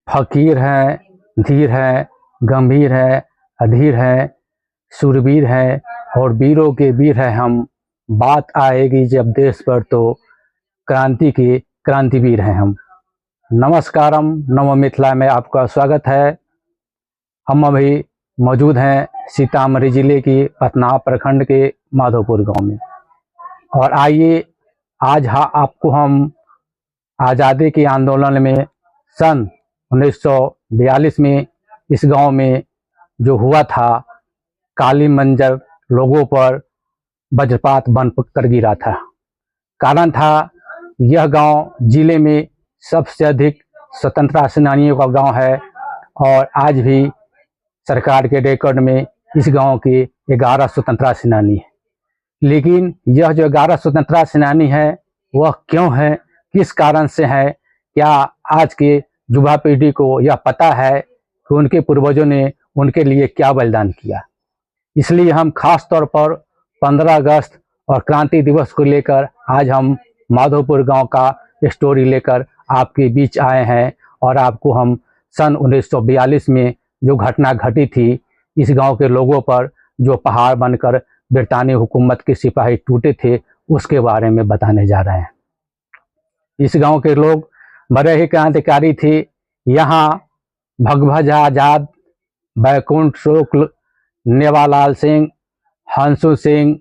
फकीर है, धीर है, गंभीर है, अधीर है, शूरवीर है और वीरों के वीर है हम। बात आएगी जब देश पर तो क्रांति के क्रांतिवीर हैं हम। नमस्कारम, नमो मिथिला में आपका स्वागत है। हम अभी मौजूद हैं सीतामढ़ी जिले के पतना प्रखंड के माधोपुर गांव में। और आइए आज आपको हम आज़ादी के आंदोलन में सन 1942 में इस गांव में जो हुआ था, काली मंजर लोगों पर वज्रपात बन कर गिरा था। कारण था यह गांव जिले में सबसे अधिक स्वतंत्रता सेनानियों का गांव है और आज भी सरकार के रिकॉर्ड में इस गांव के 11 स्वतंत्रता सेनानी है। लेकिन यह जो 11 स्वतंत्रता सेनानी है वह क्यों है, किस कारण से है, क्या आज के युवा पीढ़ी को यह पता है कि उनके पूर्वजों ने उनके लिए क्या बलिदान किया। इसलिए हम खास तौर पर 15 अगस्त और क्रांति दिवस को लेकर आज हम माधोपुर गांव का स्टोरी लेकर आपके बीच आए हैं और आपको हम सन 1942 में जो घटना घटी थी, इस गांव के लोगों पर जो पहाड़ बनकर ब्रिटानी हुकूमत के सिपाही टूटे थे, उसके बारे में बताने जा रहे हैं। इस गांव के लोग बड़े ही क्रांतिकारी थे। यहाँ भगभज आजाद, बैकुंठ शुक्ल, नेवालाल सिंह, हंसू सिंह,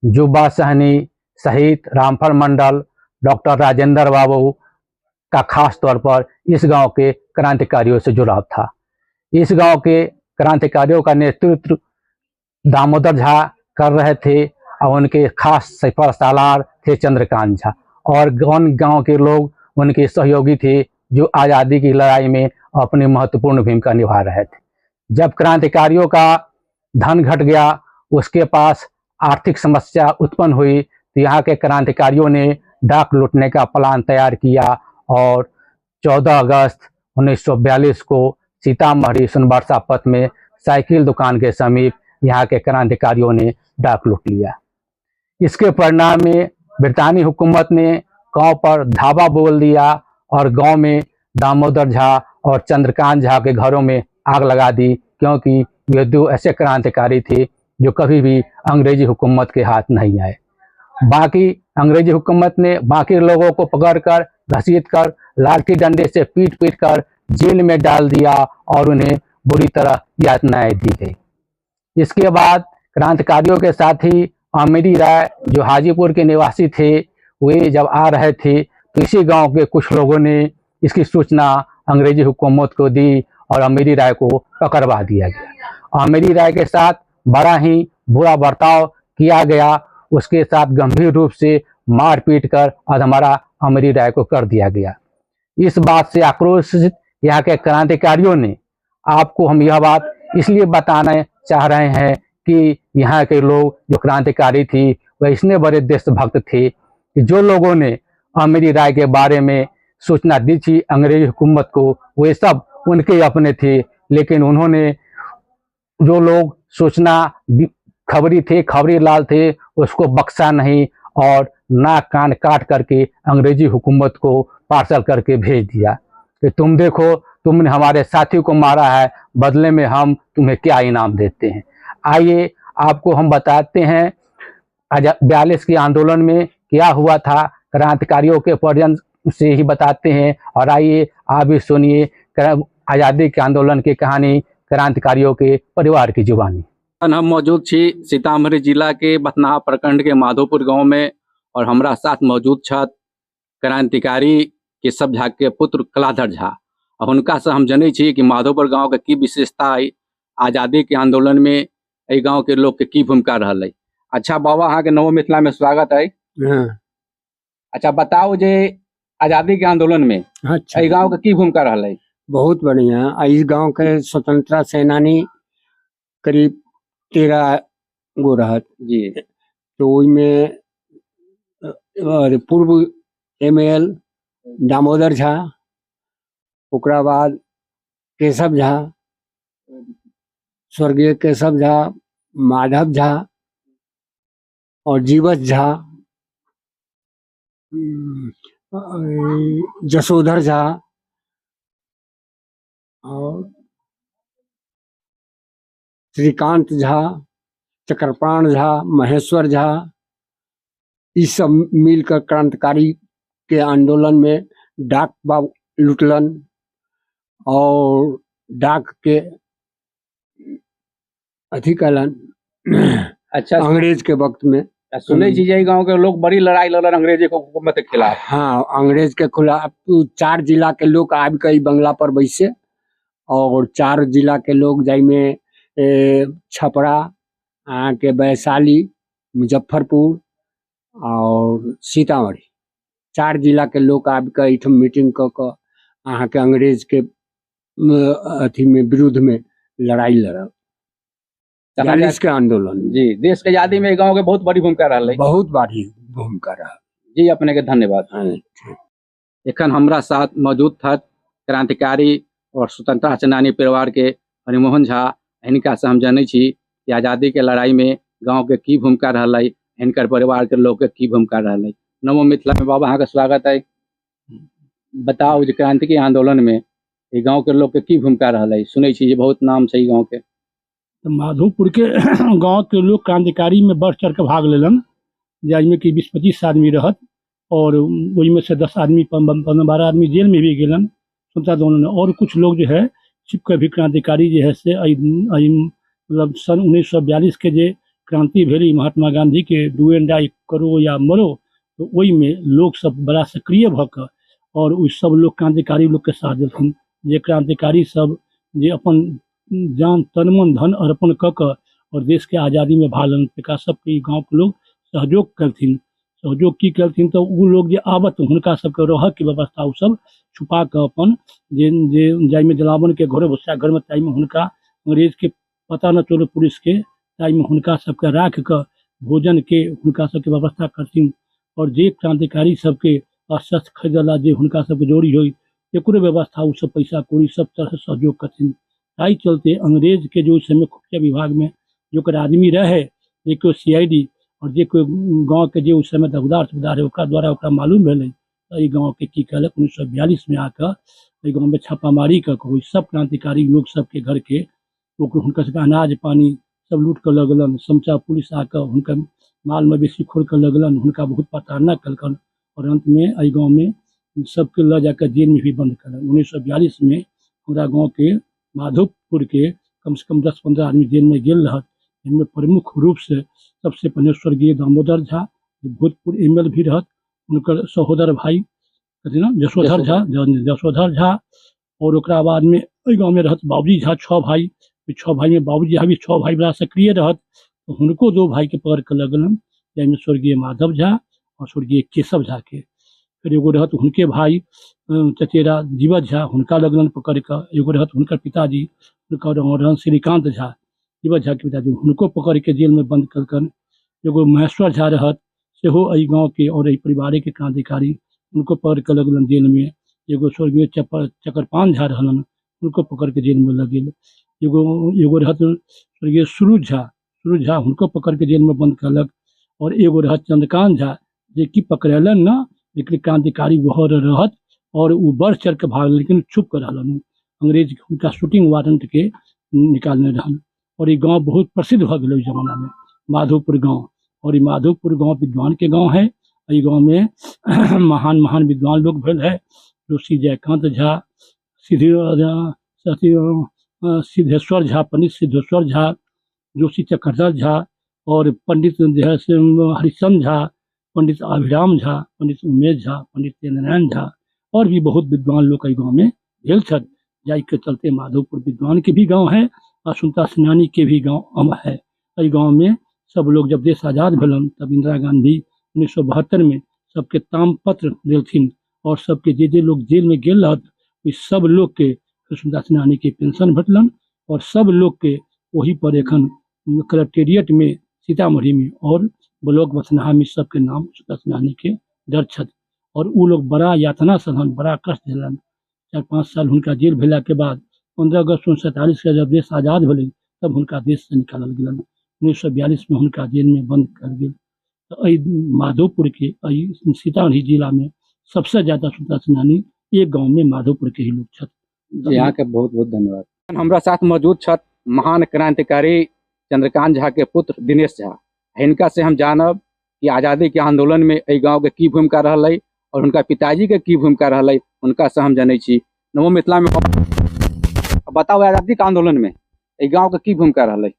जुब्बा सहनी सहित रामफल मंडल, डॉक्टर राजेंद्र बाबू का खास तौर पर इस गांव के क्रांतिकारियों से जुड़ाव था। इस गांव के क्रांतिकारियों का नेतृत्व दामोदर झा कर रहे थे और उनके खास सिपह सालार थे चंद्रकांत झा, और गांव के लोग उनके सहयोगी थे जो आज़ादी की लड़ाई में अपनी महत्वपूर्ण भूमिका निभा रहे थे। जब क्रांतिकारियों का धन घट गया, उसके पास आर्थिक समस्या उत्पन्न हुई, तो यहाँ के क्रांतिकारियों ने डाक लूटने का प्लान तैयार किया और 14 अगस्त 1942 को सीतामढ़ी सुनबरसा पथ में साइकिल दुकान के समीप यहाँ के क्रांतिकारियों ने डाक लूट लिया। इसके परिणाम में ब्रिटानी हुकूमत ने गांव पर धावा बोल दिया और गांव में दामोदर झा और चंद्रकांत झा के घरों में आग लगा दी, क्योंकि वे दो ऐसे क्रांतिकारी थे जो कभी भी अंग्रेजी हुकूमत के हाथ नहीं आए। बाकी अंग्रेजी हुकूमत ने बाकी लोगों को पकड़कर, घसीट कर, लाठी डंडे से पीट पीट कर जेल में डाल दिया और उन्हें बुरी तरह यातनाएं दी गई। इसके बाद क्रांतिकारियों के साथी अमीरी राय जो हाजीपुर के निवासी थे, वे जब आ रहे थे तो इसी गांव के कुछ लोगों ने इसकी सूचना अंग्रेजी हुकूमत को दी और अमीरी राय को पकड़वा दिया गया। अमीरी राय के साथ बड़ा ही बुरा बर्ताव किया गया, उसके साथ गंभीर रूप से मारपीट कर अधमरा अमीरी राय को कर दिया गया। इस बात से आक्रोशित यहाँ के क्रांतिकारियों ने, आपको हम यह बात इसलिए बताना चाह रहे हैं कि यहाँ के लोग जो क्रांतिकारी थी वह इतने बड़े देशभक्त थे कि जो लोगों ने अमीरी राय के बारे में सूचना दी थी अंग्रेजी हुकूमत को, वे सब उनके अपने थे, लेकिन उन्होंने जो लोग सूचना खबरी थे, खबरी लाल थे, उसको बख्शा नहीं और नाक कान काट करके अंग्रेजी हुकूमत को पार्सल करके भेज दिया कि तुम देखो, तुमने हमारे साथी को मारा है, बदले में हम तुम्हें क्या इनाम देते हैं। आइए आपको हम बताते हैं 42 के आंदोलन में क्या हुआ था, क्रांतिकारियों के पर्यंत से ही बताते हैं। और आइए आप भी सुनिए आज़ादी के आंदोलन की कहानी क्रांतिकारियों के परिवार की जुबानी। हम मौजूद छी सीतामढ़ी जिला के बथनाहा प्रखंड के माधोपुर गांव में और हमारा साथ मौजूद छत क्रांतिकारी केशव झा के पुत्र कलाधर झा। और उनका से हम जनै छी कि माधोपुर गांव के की विशेषता है, आज़ादी के आंदोलन में एहि गांव के लोग के की भूमिका रहल है। अच्छा बाबा, अहाँ के नवो मिथिला में स्वागत है। अच्छा बताओ जे आज़ादी के आंदोलन में एहि गांव के की भूमिका रहल है। बहुत बढ़िया। इस गांव के स्वतंत्रता सेनानी करीब 13 गो रहत जी। तो में पूर्व ML दामोदर झा, ओकरा बाद केशव झा, स्वर्गीय केशव झा, माधव झा और जीवछ झा, जसोधर झा, और श्रीकांत झा, चक्रपाण झा, महेश्वर झा, ये सब मिलकर क्रांतिकारी के आंदोलन में डाक लुटलन और डाक के अधिकलन अच्छा अंग्रेज के वक्त में सुने छी गांव के लोग बड़ी लड़ाई लड़न अंग्रेज के हुकूमत के खिलाफ। हाँ, अंग्रेज के खिलाफ 4 जिला के लोग आब के बंगला पर बैसे और 4 जिला के लोग जाय में छपरा के वैशाली, मुजफ्फरपुर और सीतामढ़ी 4 जिला के लोग आब के इठम मीटिंग क अहाँ के अंग्रेज के अथी में विरुद्ध में लड़ाई लड़ल 40 के आंदोलन जी। देश के आजादी में गांव के बहुत बड़ी भूमिका रहा, बहुत बड़ी भूमिका रहा जी। अपने के धन्यवाद। एखन हमरा साथ मौजूद था क्रांतिकारी और स्वतंत्रता सेनानी परिवार के हरिमोहन झा। हिनका से हम जानै छी कि आजादी के लड़ाई में गांव के की भूमिका रहलै, हिनकर परिवार के लोग के की भूमिका रहलै। नमो मिथिला में बाबा अहाँ के स्वागत है। बताओ जे क्रांति के आंदोलन में ये गांव के लोग के की भूमिका रहलै। सुनै छी जे बहुत नाम छै गांव के। तो माधोपुर के गांव के लोग क्रांतिकारी में बढ़ चढ़ के भाग लेलन, जिसमें कि 20-25 आदमी रहत और वही में से 10 आदमी 12 आदमी जेल में भी गेलन स्वतंत्रता दोनों ने। और कुछ लोग जो है छिप के भी क्रांतिकारी जो है से मतलब सन 1942 के जे क्रांति भेली महात्मा गांधी के डू एंड डाई करो या मरो, तो वही में लोग सब बड़ा सक्रिय भक और उस सब लोग क्रांतिकारी लोग के साथ देलखिन। जे क्रांतिकारी सब जे अपन जान तन मन धन अर्पण क के और देश के आज़ादी में भाग लेन तका सबके गाँव के लोग सहयोग करथिन। सहयोग की करथिन तो उ लोग जे आबत हुनका सबके रह के व्यवस्था उ सब छुपा के अपन जे जाय में जलावन के घर भुस्सा घर में ताई में हुनका अंग्रेज के पता न चलो पुलिस के ताई में हुनका सबके राख के भोजन के हुनका सबके व्यवस्था करथिन। और जे क्रांतिकारी सबके अस्त्र खरीदला जे हुनका सबके जोड़ी होई एकरो व्यवस्था उ सब पैसा कौड़ी सब तरह से सहयोग करथिन। ताई चलते अंग्रेज के जो समय खुफिया विभाग में जो कर आदमी रहे जे को CID और जे कोई गाँव के जो उस समय दगदार सुधार है ओकरा द्वारा ओकरा मालूम भेलै ई गाँव के की कहलक 1942 में आकर ई गाँव में छापामारी कर कोई सब क्रांतिकारी लोग सबके घर के हुनकर सबके अनाज पानी सब लूट कर लगलन। समचा पुलिस आकर हुनकर माल मवेशी खोल कर लगलन, हुनका बहुत प्रताड़ना कलकन और अंत में ई गाँव में सबके ल जाकर जेल में भी बंद करलन। 1942 में हमारा गाँव के माधोपुर के कम से कम 10-15 आदमी जेल में गेल रहत। इनमें प्रमुख रूप से सबसे पहले स्वर्गीय दामोदर झा भूतपूर्व ML भी रहत, उनकर सहोदर भाई कथी ना जसोधर झा और ओकरा बाद में गाँव में रहत बाबूजी झा 6 भाई। 6 भाई में बाबूजी झा भी 6 भाई बड़ा सक्रिय रहत, तो हुनको 2 भाई के पकड़ कर लगलन, जिसमें स्वर्गीय माधव झा और स्वर्गीय केशव झा के। फिर एगो रहत हुनके भाई चचेरा जीवत झा, हुनका लगलन पकड़ कर। एगो रहत हुनकर पिताजी हुनका रहन श्रीकांत झा, जीवत झा के पिताजी, हुनको पकड़ के जेल में बंद कलकन। एगो महेश्वर झा रहत सेहो एहि गाँव के और एहि परिवार के क्रांतिकारी, उनको पकड़ के लगलन जेल में। एगो स्वर्गीय चक्रपाण झा रहलन, उनको पकड़ के जेल में लगेल। एगो रहत स्वर्गीय सूरज झा हुनको पकड़ के जेल में बंद कलक। और एगो रहत चंद्रकांत झा जे कि पकड़ेलन न, लेकिन क्रांतिकारी वह रहत और वो बढ़ चढ़ के भाग लेकिन छुप कर रहलन। अंग्रेज उनका शूटिंग वारंट के निकालने रहन। और ये गाँव बहुत प्रसिद्ध भ गए जमाना में माधोपुर गाँव। और ये माधोपुर गाँव विद्वान के गाँव है। ये गाँव में महान महान विद्वान लोग भेल है, जोशी जयकांत झा, सिद्धेश्वर झा, पंडित सिद्धेश्वर झा, जोशी चक्रधर झा और पंडित जो है हरिश्चंद्र झा, पंडित अभिराम झा, पंडित उमेश झा, पंडित नारायण झा और भी बहुत विद्वान लोग कई गाँव में भेल छत। जाय के चलते माधोपुर विद्वान के भी गाँव है और स्वतंत्रता सेनानी के भी गाँव है। कई गाँव में सब लोग जब देश आज़ाद भेलन तब इंदिरा गांधी 1972 में सबके तामपत्र देलथिन और सबके जे लोग जेल में गेल रहत सब लोग के स्वतंत्रता सेनानी के पेंशन भेटलन। और सब लोग के वही पर एखन कलेक्टेरिएट में सीतामढ़ी में और ब्लॉक बथनाहा में सबके नाम स्वतंत्रता सेनानी के दर्ज छत। और वो लोग बड़ा यातना सहन, बड़ा कष्ट झेलन। 4-5 साल हुनका जेल भेला के बाद 15 अगस्त 1947 के जब देश आज़ाद भेलै तब हुनका देश से निकालल गेलन। 1942 में हुनका जेल में बंद कर गेल। तो माधोपुर के सीतामढ़ी जिला में सबसे ज़्यादा स्वतंत्रता सेनानी एक गाँव में माधोपुर के ही लोग छत। जी यहाँ के बहुत बहुत धन्यवाद। हमारा साथ मौजूद छत महान क्रांतिकारी चंद्रकांत झा के पुत्र दिनेश झा। हिनका से हम जानब कि आज़ादी के आंदोलन में एहि गाँव के की भूमिका रहलै और उनका पिताजी के की भूमिका रहलै, उनका से हम जानै छी। नमो मिथिला में बताओ आज़ादी के आंदोलन में एहि गाँव के की भूमिका रहलै।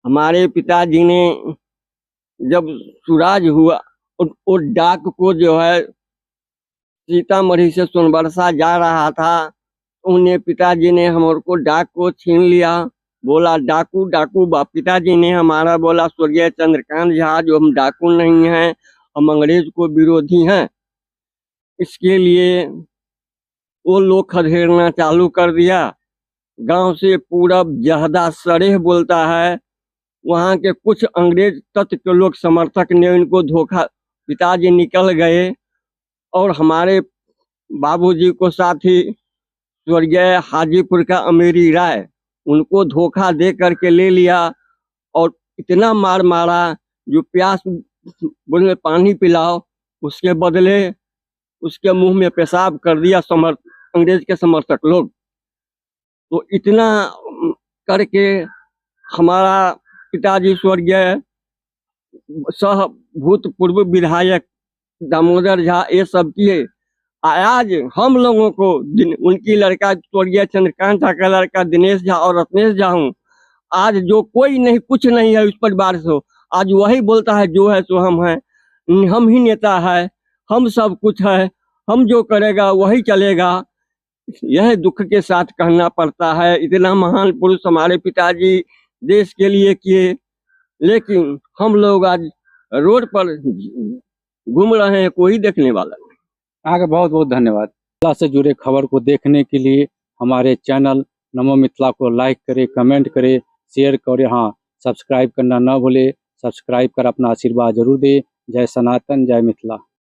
हमारे पिताजी ने जब सुराज हुआ वो डाक को जो है सीतामढ़ी से सोनबरसा जा रहा था, उन्हें पिताजी ने हमारे को डाक को छीन लिया। बोला डाकू डाकू। पिताजी ने हमारा बोला स्वर्गीय चंद्रकांत झा जो हम डाकू नहीं हैं, हम अंग्रेज को विरोधी हैं। इसके लिए वो लोग खदेड़ना चालू कर दिया। गांव से पूरब जहदा सरेह बोलता है, वहाँ के कुछ अंग्रेज तत्व के लोग समर्थक ने इनको धोखा, पिताजी निकल गए और हमारे बाबूजी को साथ ही स्वर्गीय हाजीपुर का अमीरी राय उनको धोखा दे करके ले लिया और इतना मार मारा जो प्यास बोले पानी पिलाओ, उसके बदले उसके मुंह में पेशाब कर दिया अंग्रेज के समर्थक लोग। तो इतना करके हमारा पिताजी स्वर्गीय सह भूतपूर्व विधायक दामोदर झा ये सब किए। आज हम लोगों को उनकी लड़का स्वर्गीय चंद्रकांत झा का लड़का दिनेश झा और रत्नेश झा हूँ, आज जो कोई नहीं कुछ नहीं है उस परिवार से, आज वही बोलता है जो है सो हम हैं, हम ही नेता है, हम सब कुछ है, हम जो करेगा वही चलेगा। यह दुख के साथ कहना पड़ता है। इतना महान पुरुष हमारे पिताजी देश के लिए किए, लेकिन हम लोग आज रोड पर घूम रहे हैं, कोई देखने वाला नहीं। आगे बहुत बहुत धन्यवाद। मिथिला से जुड़े खबर को देखने के लिए हमारे चैनल नमो मिथिला को लाइक करें, कमेंट करें, शेयर करें, हाँ सब्सक्राइब करना ना भूले। सब्सक्राइब कर अपना आशीर्वाद जरूर दे। जय सनातन, जय मिथिला।